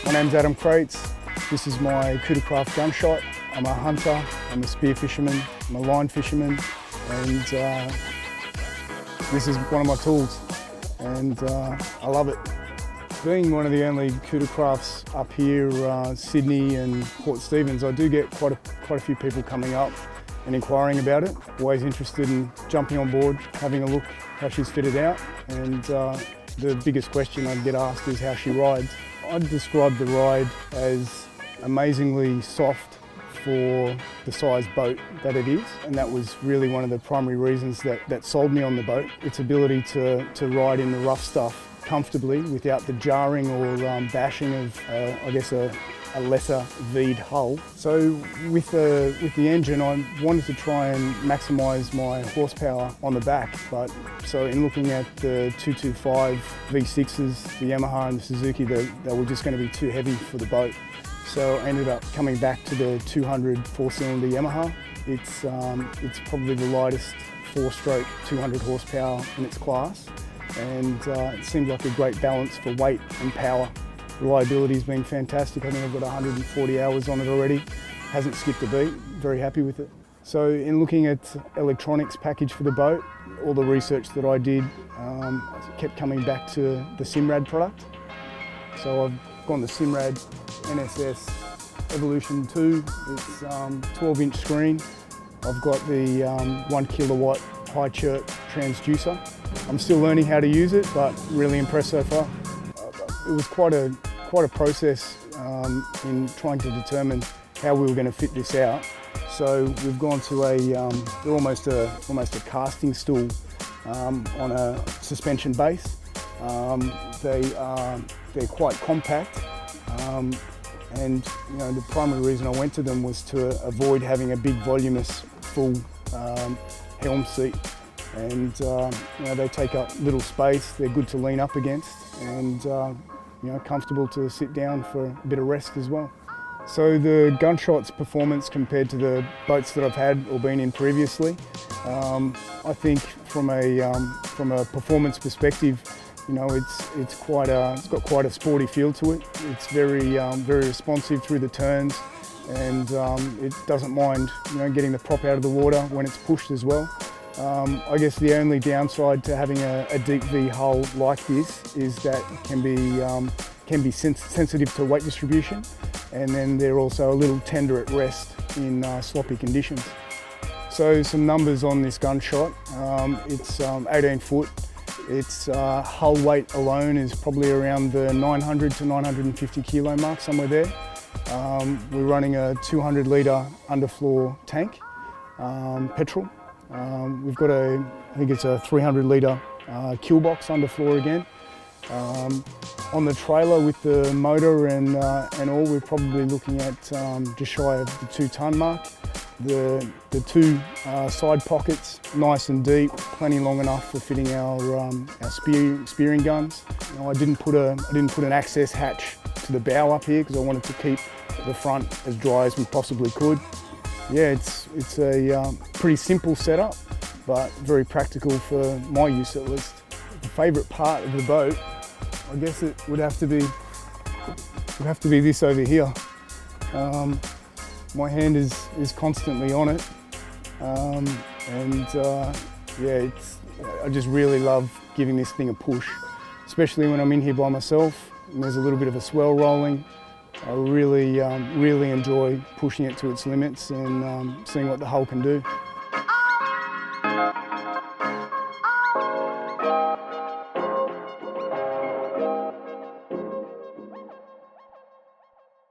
My name's Adam Krajc. This is my Cootacraft Gun Shot. I'm a hunter, I'm a spear fisherman, I'm a line fisherman, and this is one of my tools, and I love it. Being one of the only Cootacrafts up here, Sydney and Port Stephens, I do get quite a few people coming up and inquiring about it. Always interested in jumping on board, having a look how she's fitted out, and the biggest question I get asked is how she rides. I'd describe the ride as amazingly soft for the size boat that it is, and that was really one of the primary reasons that sold me on the boat. Its ability to ride in the rough stuff comfortably without the jarring or bashing of, I guess, a lesser V'd hull. So with the engine, I wanted to try and maximise my horsepower on the back, but so in looking at the 225 V6s, the Yamaha and the Suzuki, they were just going to be too heavy for the boat. So I ended up coming back to the 200 4-cylinder Yamaha. It's probably the lightest 4-stroke 200 horsepower in its class, and it seemed like a great balance for weight and power. Reliability's been fantastic. I think I've got 140 hours on it already. Hasn't skipped a beat. Very happy with it. So in looking at electronics package for the boat, all the research that I did, I kept coming back to the Simrad product. So I've gone the Simrad NSS Evolution 2. It's 12-inch screen. I've got the 1 kilowatt high chirp transducer. I'm still learning how to use it, but really impressed so far. It was quite a process in trying to determine how we were going to fit this out. So we've gone to they're almost a casting stool on a suspension base. They're quite compact, and the primary reason I went to them was to avoid having a big voluminous full helm seat. And they take up little space. They're good to lean up against, and comfortable to sit down for a bit of rest as well. So the Gun Shot's performance compared to the boats that I've had or been in previously, I think from a performance perspective, it's got quite a sporty feel to it. It's very responsive through the turns, and it doesn't mind getting the prop out of the water when it's pushed as well. I guess the only downside to having a deep V hull like this is that it can be sensitive to weight distribution, and then they're also a little tender at rest in sloppy conditions. So some numbers on this Gun Shot. It's 18 foot. Its hull weight alone is probably around the 900 to 950 kilo mark, somewhere there. We're running a 200 litre underfloor tank, petrol. We've got I think it's a 300 litre kill box underfloor again. On the trailer with the motor and all, we're probably looking at just shy of the 2-tonne mark. The two side pockets, nice and deep, plenty long enough for fitting our spearing guns. I didn't put an access hatch to the bow up here because I wanted to keep the front as dry as we possibly could. Yeah, it's a pretty simple setup, but very practical for my use at least. The favourite part of the boat, I guess it would have to be this over here. My hand is constantly on it, yeah, I just really love giving this thing a push, especially when I'm in here by myself and there's a little bit of a swell rolling. I really enjoy pushing it to its limits and seeing what the hull can do.